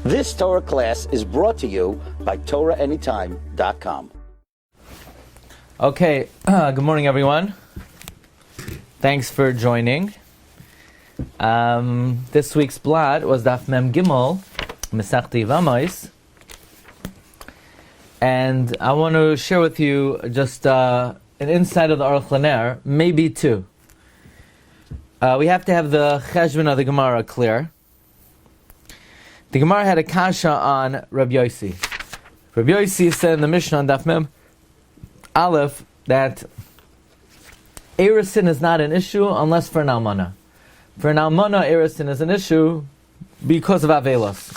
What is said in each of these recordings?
This Torah class is brought to you by TorahAnytime.com. Okay, good morning everyone. Thanks for joining. This week's blad was Daf Mem Gimel, Masechta Yevamos. And I want to share with you just an insight of the Aruch, maybe two. We have to have the cheshbon of the Gemara clear. The Gemara had a kasha on Rabbi Yossi. Rabbi Yossi said in the Mishnah on Daf Mem Aleph that Erisin is not an issue unless for an almana. For an almana, Erisin is an issue because of avelos.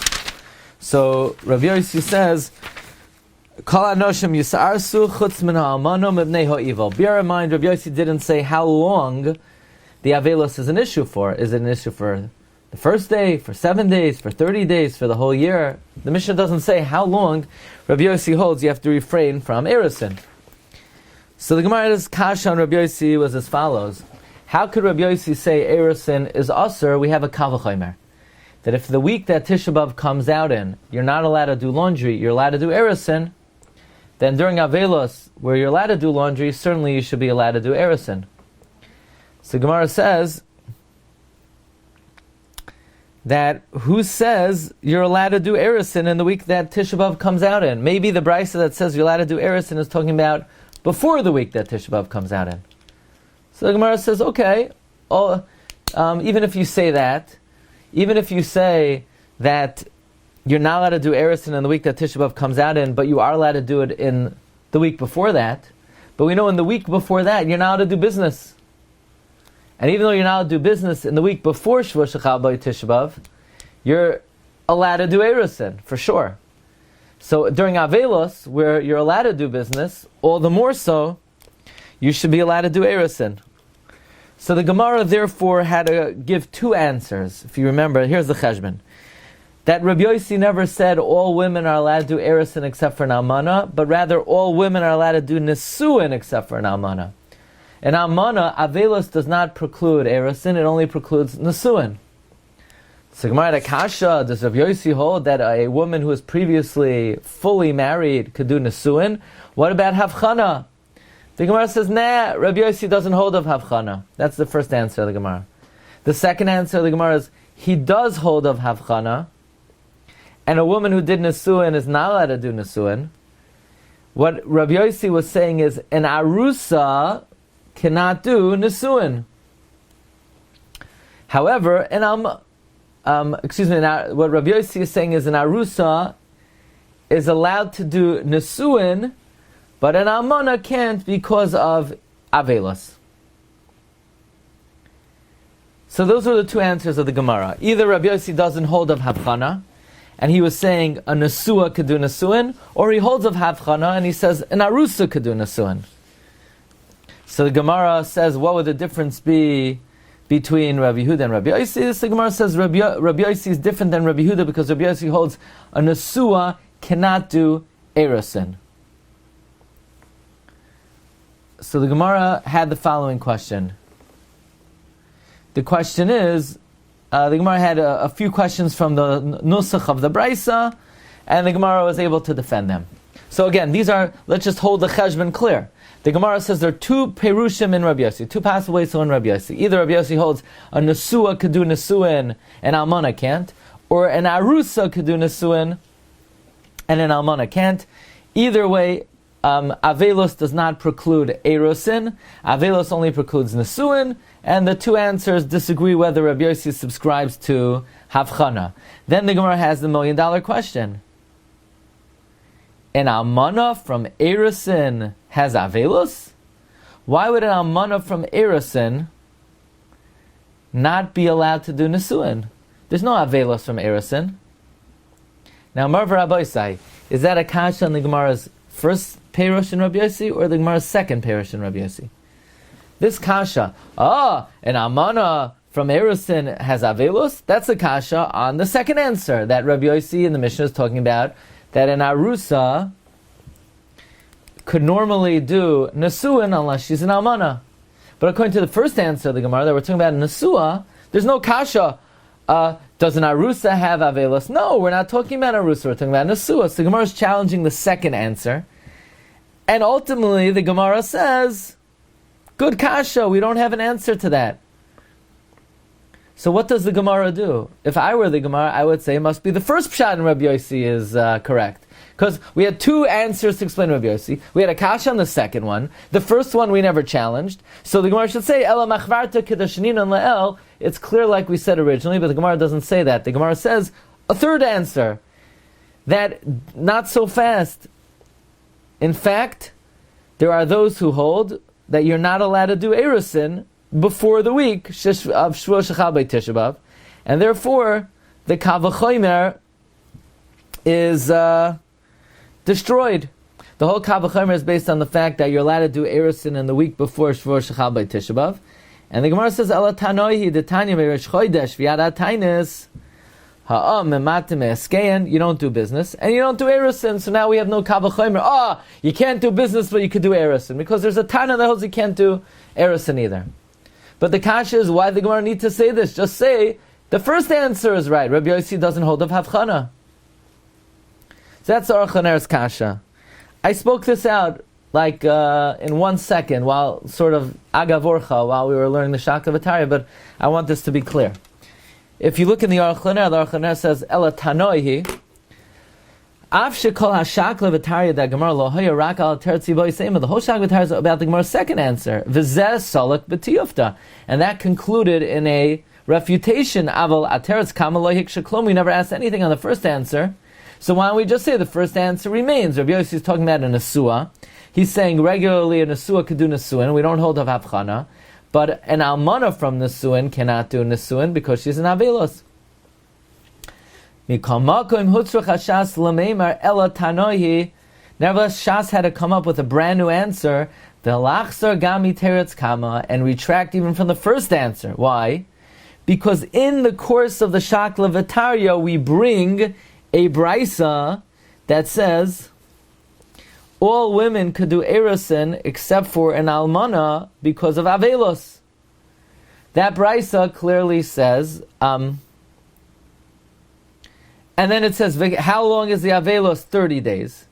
So Rabbi Yossi says, Kol anoshim yisarsu chutz min ha'almana mibnei ha'evil. Bear in mind, Rabbi Yossi didn't say how long the avelos is an issue for. Is it an issue for the first day, for 7 days, for 30 days, for the whole year? The Mishnah doesn't say how long Rabbi Yossi holds you have to refrain from erisin. So the Gemara's kasha on Rabbi Yossi was as follows. How could Rabbi Yossi say erisin is asur? We have a kavachomer. That if the week that Tisha B'Av comes out in, you're not allowed to do laundry, you're allowed to do erisin, then during avelos, where you're allowed to do laundry, certainly you should be allowed to do erisin. So Gemara says that who says you're allowed to do erisin in the week that Tisha B'Av comes out in? Maybe the brisa that says you're allowed to do erisin is talking about before the week that Tisha B'Av comes out in. So the Gemara says, okay, even if you say that, even if you say that you're not allowed to do erisin in the week that Tisha B'Av comes out in, but you are allowed to do it in the week before that, but we know in the week before that, you're not allowed to do business. And even though you're not allowed to do business in the week before Shakla Tisha B'Av, you're allowed to do erisin, for sure. So during avelos, where you're allowed to do business, all the more so, you should be allowed to do erisin. So the Gemara therefore had to give two answers. If you remember, here's the cheshbon. That Rabbi Yossi never said all women are allowed to do erisin except for an almana, but rather all women are allowed to do nesuin except for an almana. An almana, avelos does not preclude erisin, it only precludes nesuin. So Gemara had a kasha, does Rabbi Yossi hold that a woman who was previously fully married could do nesuin? What about havchana? The Gemara says, nah, Rabbi Yossi doesn't hold of havchana. That's the first answer of the Gemara. The second answer of the Gemara is, he does hold of havchana, and a woman who did nesuin is not allowed to do nesuin. What Rabbi Yossi was saying is, an arusa cannot do nesuin. However, what Rabbi Yossi is saying is, an arusa is allowed to do nesuin, but an almana can't because of avelos. So those are the two answers of the Gemara. Either Rabbi Yossi doesn't hold of havchana, and he was saying a nesua could do nesuin, or he holds of havchana and he says an arusa could do nesuin. So the Gemara says, what would the difference be between Rabbi Yehuda and Rabbi Yossi? The Gemara says Rabbi Yossi is different than Rabbi Yehuda because Rabbi Yossi holds a nesua cannot do erisin. So the Gemara had the following question. The question is, the Gemara had a few questions from the nusach of the brisa, and the Gemara was able to defend them. So again, let's just hold the cheshbon clear. The Gemara says there are two perushim in Rabbi Yossi, two possible ways in Rabbi Yossi. Either Rabbi Yossi holds a nesua could do nesuin and almana can't, or an arusa could do nesuin and an almana can't. Either way, avelos does not preclude erosin. Avelos only precludes nesuin, and the two answers disagree whether Rabbi Yossi subscribes to havchana. Then the Gemara has the $1 million question. An almana from erosin has avelos? Why would an almana from erosin not be allowed to do nesuin? There's no avelos from erosin. Now, Marv Rabbi, is that a kasha on the Gemara's first perush in Rabbi Yossi or the Gemara's second perush in Rabbi Yossi? This kasha, an almana from erosin has avelos? That's a kasha on the second answer that Rabbi Yossi in the Mishnah is talking about, that an arusa could normally do nesuin unless she's an almana. But according to the first answer of the Gemara that we're talking about nesua, there's no kasha. Does an Arusa have Avelos? No, we're not talking about Arusa, we're talking about Nesua. So the Gemara is challenging the second answer. And ultimately, the Gemara says, good kasha, we don't have an answer to that. So what does the Gemara do? If I were the Gemara, I would say it must be the first pshat in Rabbi Yossi is correct. Because we had two answers to explain Rabbi Yossi. We had a kasha on the second one. The first one we never challenged. So the Gemara should say, Ela machvarta kedashinin and la'el. It's clear like we said originally, but the Gemara doesn't say that. The Gemara says a third answer. That not so fast. In fact, there are those who hold that you're not allowed to do erusin before the week of Shvuah Shechal by Tisha B'Av, and therefore the Kavachomer is destroyed. The whole Kavachomer is based on the fact that you're allowed to do erusin in the week before Shvuah Shechal by Tisha B'Av, and the Gemara says Ela Tanoihi the Tanya Meiresh Chodesh V'Yad Tainis Ha'am Mematim Eskein. You don't do business and you don't do erusin, so now we have no Kavachomer. You can't do business, but you could do erusin because there's a Tana that holds you can't do erusin either. But the kasha is, why the Gemara need to say this? Just say, the first answer is right. Rabbi Yossi doesn't hold of Havchana. So that's the Aruch LaNer's kasha. I spoke this out like in 1 second, while sort of agavorcha, while we were learning the Shakla V'Tarya, but I want this to be clear. If you look in the Aruch LaNer says, Ela Tanoihi, Av shekol hashakla v'tarya da Gemara lo hoya rak al teretzi bo yisema. The whole Shakla V'Tarya is about the Gemara's second answer. V'zeh salak b'tiyufta. And that concluded in a refutation. Aval ateretz kama lo hik sheklom. We never asked anything on the first answer. So why don't we just say the first answer remains? Rabbi Yossi is talking about a nesua. He's saying regularly a nesua could do nesuin. We don't hold of havchana. But an almana from nesuin cannot do nesuin because she's an avelos. Nevertheless, Shas had to come up with a brand new answer, and retract even from the first answer. Why? Because in the course of the Shakla V'Tarya, we bring a brisa that says all women could do erusin except for an almana because of avelos. That brisa clearly says, and then it says, how long is the avelos? 30 days.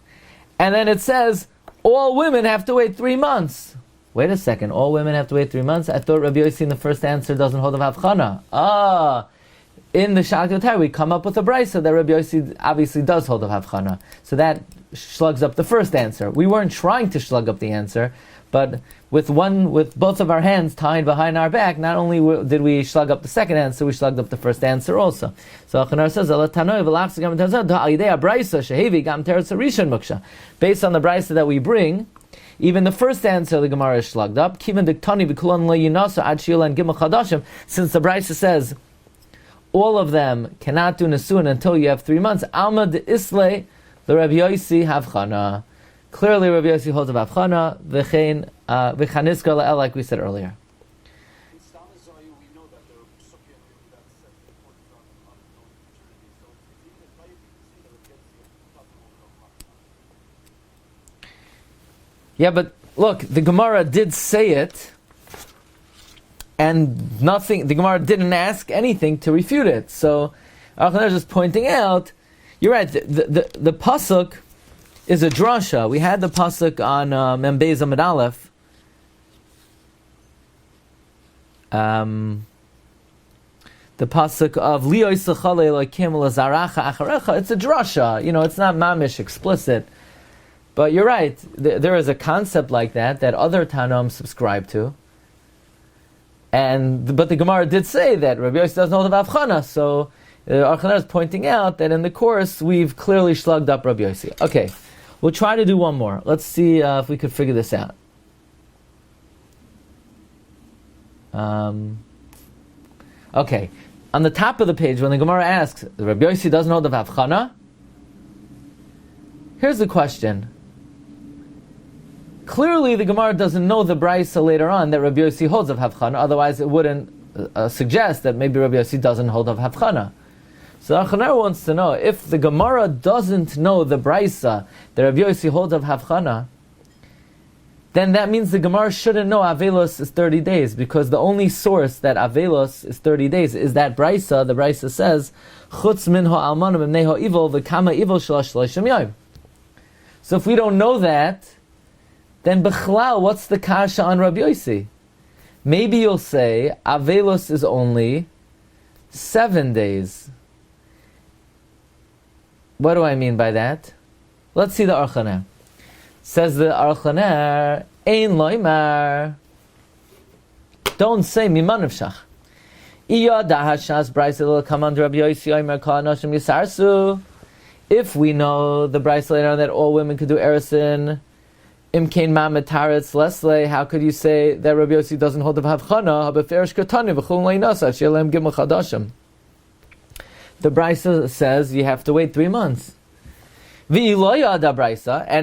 And then it says, all women have to wait 3 months. Wait a second, all women have to wait 3 months? I thought Rabbi Yossi in the first answer doesn't hold of Havchana. In the Shakla V'Tarya, we come up with a brisa that Rabbi Yossi obviously does hold of Havchana. So that slugs up the first answer. We weren't trying to slug up the answer, but with both of our hands tied behind our back, not only did we slug up the second answer, we slugged up the first answer also. So Achanar says, based on the brisa that we bring, even the first answer the Gemara is slugged up. Since the brisa says all of them cannot do nesuin until you have 3 months, Alma de Isle, the Rabbi Yossi Havchana. Clearly, Rabbi Yossi holds of Havchana, v'chein v'chaniska la'el, like we said earlier. Yeah, but look, the Gemara did say it, and the Gemara didn't ask anything to refute it. So, Aruch is just pointing out, you're right, the pasuk is a drasha. We had the pasuk on Mem Beis Amud Aleph. The pasuk of Li Yisachale Elokim Lazaracha Acharecha. It's a drasha. It's not mamish explicit. But you're right. There is a concept like that other Tanaim subscribe to. But the Gemara did say that Rabbi Yossi doesn't hold of Avchana. So Aruch is pointing out that in the course we've clearly slugged up Rabbi Yossi. Okay. We'll try to do one more. Let's see if we could figure this out. Okay. On the top of the page, when the Gemara asks, Rabbi Yossi doesn't hold of Havchana, here's the question. Clearly, the Gemara doesn't know the brisa later on that Rabbi Yossi holds of Havchana, otherwise it wouldn't suggest that maybe Rabbi Yossi doesn't hold of Havchana. So Achanar wants to know, if the Gemara doesn't know the brisa that Rabbi Yossi holds of Havchana, then that means the Gemara shouldn't know Avelos is 30 days, because the only source that Avelos is 30 days is that Brisa. The Brisa says, Chutz min ha'almanim imnei ha'ivol v'kama ivol shalosh shloshim yom. So if we don't know that, then Bechlal, what's the kasha on Rabbi Yossi? Maybe you'll say, Avelos is only 7 days. What do I mean by that? Let's see the Aruch LaNer. Says the Aruch LaNer, Ein loimar. Don't say miman nefshach. Iya dahashas brayse will come under Rabbi Yossi oimer kol anoshim yisarsu. If we know the brayse later on that all women could do erisin, imkein ma'ametaretz lesle, how could you say that Rabbi Yossi doesn't hold of havchana? Habeferish katani v'chum leinasa shelem gimel chadashim. The brayse says you have to wait 3 months. And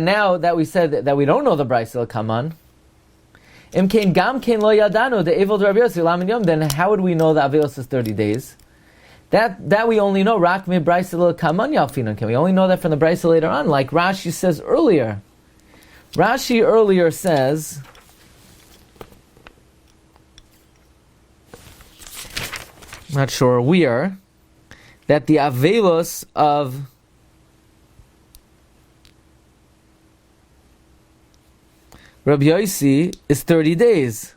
now that we said that we don't know the brayse will come on, then how would we know that Avelos is 30 days? That we only know rak mi brayse will come on yalfinan. Can we only know that from the brayse later on, like Rashi says earlier? Rashi earlier says, I'm not sure where, that the Avelos of Rabbi Yossi is 30 days.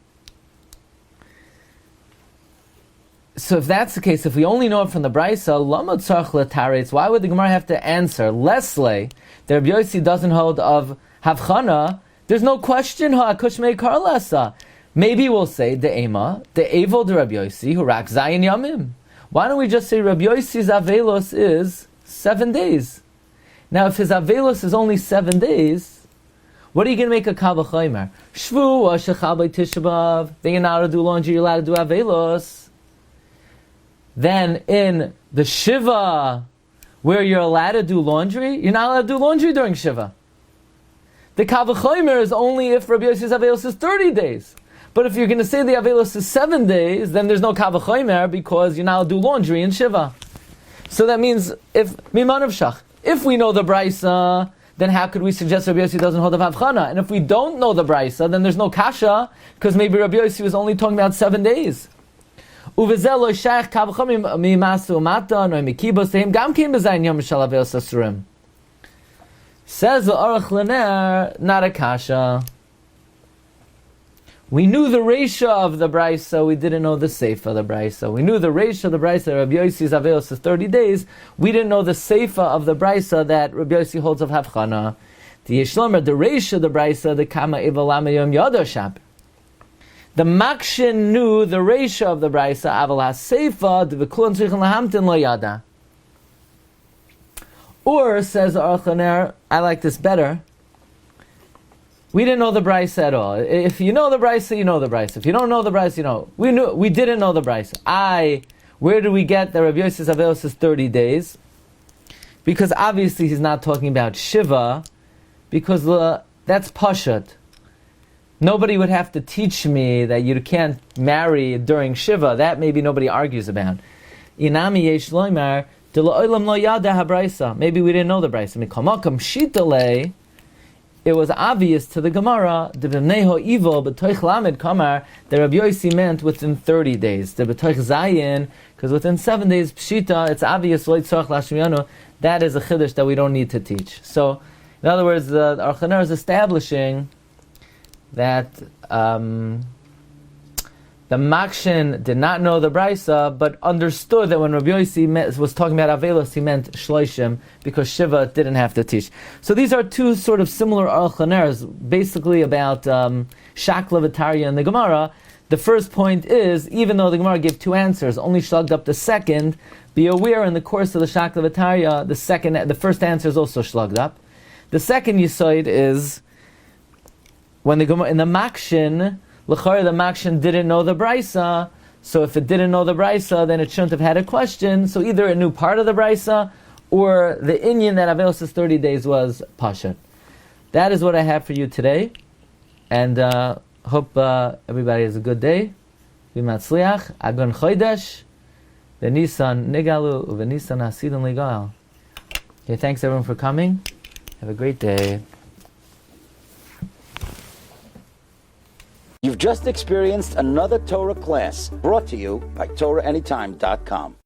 So if that's the case, if we only know it from the Brisa, lama tzarich letaretz, why would the Gemara have to answer Leslie that Rabbi Yossi doesn't hold of havchana? There's no question. Ha'akush meikar lesa. Maybe we'll say the ema, the evil de Rabbi Yossi who rak zayin yamim. Why don't we just say Rabbi Yossi's avelos is 7 days? Now, if his avelos is only 7 days, what are you going to make a kal v'chomer? Shvu shechal by Tisha B'Av. Then you're not allowed to do laundry. You're allowed to do avelos. Then in the Shiva, where you're allowed to do laundry, you're not allowed to do laundry during Shiva. The kal v'chomer is only if Rabbi Yossi's avelos is 30 days. But if you're going to say the avelos is 7 days, then there's no kal v'chomer because you're not allowed to do laundry in Shiva. So that means if miman nefshach, if we know the braysa, then how could we suggest Rabbi Yossi doesn't hold of havchana? And if we don't know the braysa, then there's no kasha, because maybe Rabbi Yossi was only talking about 7 days. Says the Aruch LaNer, not a kasha. We knew the reisha of the braysa, we didn't know the seifa of the braysa. We knew the reisha of the braysa, Rabbi Yossi's avelos is 30 days. We didn't know the seifa of the braysa that Rabbi Yossi holds of havchana. The yeshlomer, the reisha of the braysa, the kama ivalama yom yada shab. The makshin knew the reisha of the braysa, aval ha-seifa, the v'kulan tzrichen lahamtin lo yada. Or, says Aruch LaNer, I like this better, we didn't know the braysa at all. If you know the braysa, you know the braysa. If you don't know the braysa, you know. We didn't know the braysa. Where do we get that Rabbi Yossi's avelos is 30 days? Because obviously he's not talking about Shiva, because that's Pashat. Nobody would have to teach me that you can't marry during Shiva. That maybe nobody argues about. Inami yesh loymar, de la'olam lo yada ha-braysa. Maybe we didn't know the braysa. Mikamakam shitale, it was obvious to the Gemara, the B'neho evil, b'toich lamed kamar, that Rabbi Yossi meant within 30 days. The b'toich zayin, because within 7 days, pshita, it's obvious, that is a chiddush that we don't need to teach. So, in other words, the Aruch LaNer is establishing that the Makshin did not know the Braysa, but understood that when Rabbi Yossi was talking about Avelos, he meant Shloishim, because Shiva didn't have to teach. So these are two sort of similar Aruch LaNers, basically about Shakla v'Tarya and the Gemara. The first point is, even though the Gemara gave 2 answers, only shlugged up the second, be aware in the course of the Shakla v'Tarya, the first answer is also shlugged up. The second yisoid is, when the Gemara, in the Makshin, L'chara, the Makshin didn't know the Braysa, so if it didn't know the Braysa, then it shouldn't have had a question. So either it knew part of the Braysa, or the Iyun that Avelos is 30 days was Pashat. That is what I have for you today, and hope everybody has a good day. V'matzliach, Agon Chodesh, V'nisan Nigalu, V'nisan Hasidim Ligal. Okay, thanks everyone for coming. Have a great day. You've just experienced another Torah class brought to you by TorahAnytime.com.